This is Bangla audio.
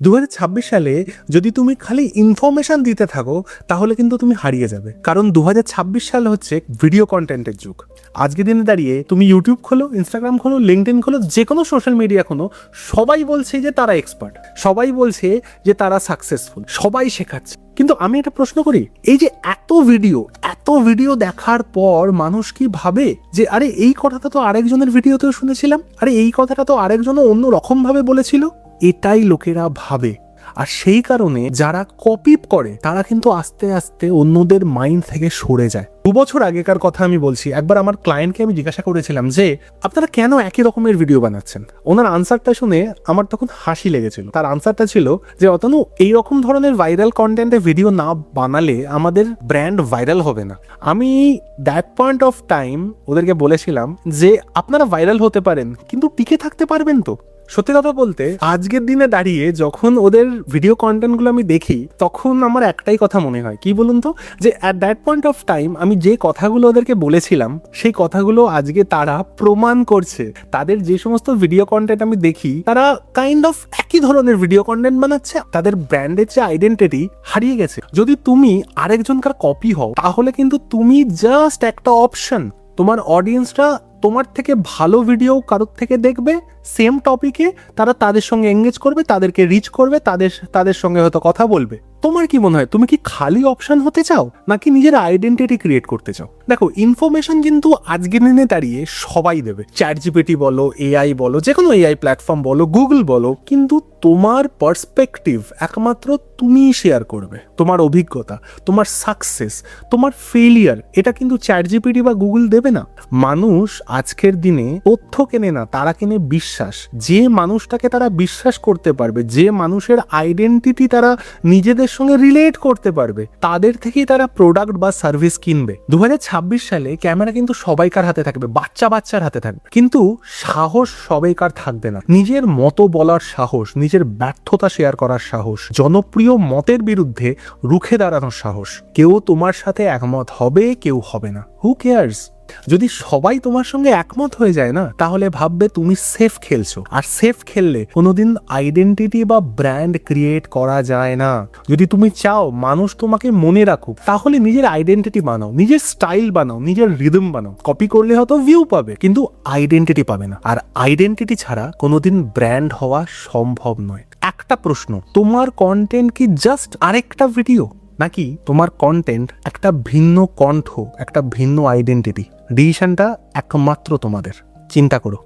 2026 সালে যদি তুমি খালি ইনফরমেশন দিতে থাকো তাহলে কিন্তু তুমি হারিয়ে যাবে, কারণ 2026 সাল হচ্ছে ভিডিও কন্টেন্টের যুগ। আজকে দিনে দাঁড়িয়ে তুমি ইউটিউব খোলো, ইনস্টাগ্রাম খোলো, লিঙ্কডইন খোলো, যে কোনো সোশ্যাল মিডিয়া খোলো, সবাই বলছে যে তারা এক্সপার্ট, সবাই বলছে যে তারা সাকসেসফুল, সবাই শেখাচ্ছে। কিন্তু আমি একটা প্রশ্ন করি, এই যে এত ভিডিও দেখার পর মানুষ কি ভাবে যে আরে এই কথাটা তো আরেকজনের ভিডিওতেও শুনেছিলাম, আরে এই কথাটা তো আরেকজনও অন্য রকম ভাবে বলেছিল? এটাই লোকেরা ভাবে। আর সেই কারণে যারা কপি করে তারা কিন্তু আস্তে আস্তে অন্যদের মাইন্ড থেকে সরে যায়। 2 বছর আগেকার কথা আমি বলছি, একবার আমার ক্লায়েন্টকে আমি জিজ্ঞাসা করেছিলাম যে আপনারা কেন একই রকমের ভিডিও বানাচ্ছেন। ওনার আনসারটা শুনে আমার তখন হাসি লেগেছিল। তার আনসারটা ছিল যে অতনু, এইরকম ধরনের ভাইরাল কন্টেন্টের ভিডিও না বানালে আমাদের ব্র্যান্ড ভাইরাল হবে না। আমি দ্যাট পয়েন্ট অফ টাইম ওদেরকে বলেছিলাম যে আপনারা ভাইরাল হতে পারেন কিন্তু টিকে থাকতে পারবেন তো? সত্যি কথা বলতে আজকের দিনে দাঁড়িয়ে যখন ওদের ভিডিও কন্টেন্টগুলো আমি দেখি তখন আমার একটাই কথা মনে হয়, কি বলুন তো, যে at that point of time আমি যে কথাগুলো ওদেরকে বলেছিলাম সেই কথাগুলো আজকে তারা প্রমাণ করছে। তাদের যে সমস্ত ভিডিও কন্টেন্ট আমি দেখি তারা কাইন্ড অফ একই ধরনের ভিডিও কন্টেন্ট বানাচ্ছে, তাদের ব্র্যান্ডের যে আইডেন্টিটি হারিয়ে গেছে। যদি তুমি আরেকজনকার কপি হও তাহলে কিন্তু তুমি জাস্ট একটা অপশন। তোমার অডিয়েন্সরা তোমার থেকে ভালো ভিডিও কারোর থেকে দেখবে, সেম টপিকে তারা তাদের সঙ্গে এঙ্গেজ করবে, তাদেরকে রিচ করবে, তাদের সঙ্গে হয়তো কথা বলবে। তোমার কি মনে হয়, তুমি কি খালি অপশন হতে চাও নাকি নিজের আইডেন্টিটি ক্রিয়েট করতে চাও? দেখো, ইনফরমেশন কিন্তু আজকের দিনে দাঁড়িয়ে সবাই দেবে। চ্যাটজিপিটি বলো, এআই বলো, যে কোনো এআই প্ল্যাটফর্ম বলো, গুগল বলো, কিন্তু তোমার পার্সপেক্টিভ একমাত্র তুমিই শেয়ার করবে। তোমার অভিজ্ঞতা, তোমার সাকসেস, তোমার ফেলিয়ার, এটা কিন্তু চ্যাটজিপিটি বা গুগল দেবে না। মানুষ আজকের দিনে তথ্য কেনে না, তারা কেনে বিশ্বাস। যে মানুষটাকে তারা বিশ্বাস করতে পারবে, যে মানুষের আইডেন্টিটি তারা নিজেদের সঙ্গে রিলেট করতে পারবে, তাদের থেকেই তারা প্রোডাক্ট বা সার্ভিস কিনবে। 2026 সালে ক্যামেরা কিন্তু সবাইকার হাতে থাকবে, বাচ্চার হাতে থাকবে, কিন্তু সাহস সবাইকার থাকবে না। নিজের মতো বলার সাহস, নিজের ব্যর্থতা শেয়ার করার সাহস, জনপ্রিয় মতের বিরুদ্ধে রুখে দাঁড়ানোর সাহস। কেউ তোমার সাথে একমত হবে, কেউ হবে না, হু কেয়ার্স? যদি সবাই তোমার সঙ্গে একমত হয়ে যায় না, তাহলে ভাববে তুমি সেফ খেলছো। আর সেফ খেললে কোনোদিন আইডেন্টিটি বা ব্র্যান্ড ক্রিয়েট করা যায় না। যদি তুমি চাও মানুষ তোমাকে মনে রাখুক, তাহলে নিজের আইডেন্টিটি বানাও, নিজের স্টাইল বানাও, নিজের রিদম বানাও। কপি করলে হয়তো ভিউ পাবে কিন্তু আইডেন্টিটি পাবে না। আর আইডেন্টিটি ছাড়া কোনোদিন ব্র্যান্ড হওয়া সম্ভব নয়। একটা প্রশ্ন, তোমার কন্টেন্ট কি জাস্ট আরেকটা ভিডিও, নাকি তোমার কন্টেন্ট একটা ভিন্ন কণ্ঠ, একটা ভিন্ন আইডেন্টিটি? ডিসিশনটা একমাত্র তোমাদের। চিন্তা করো।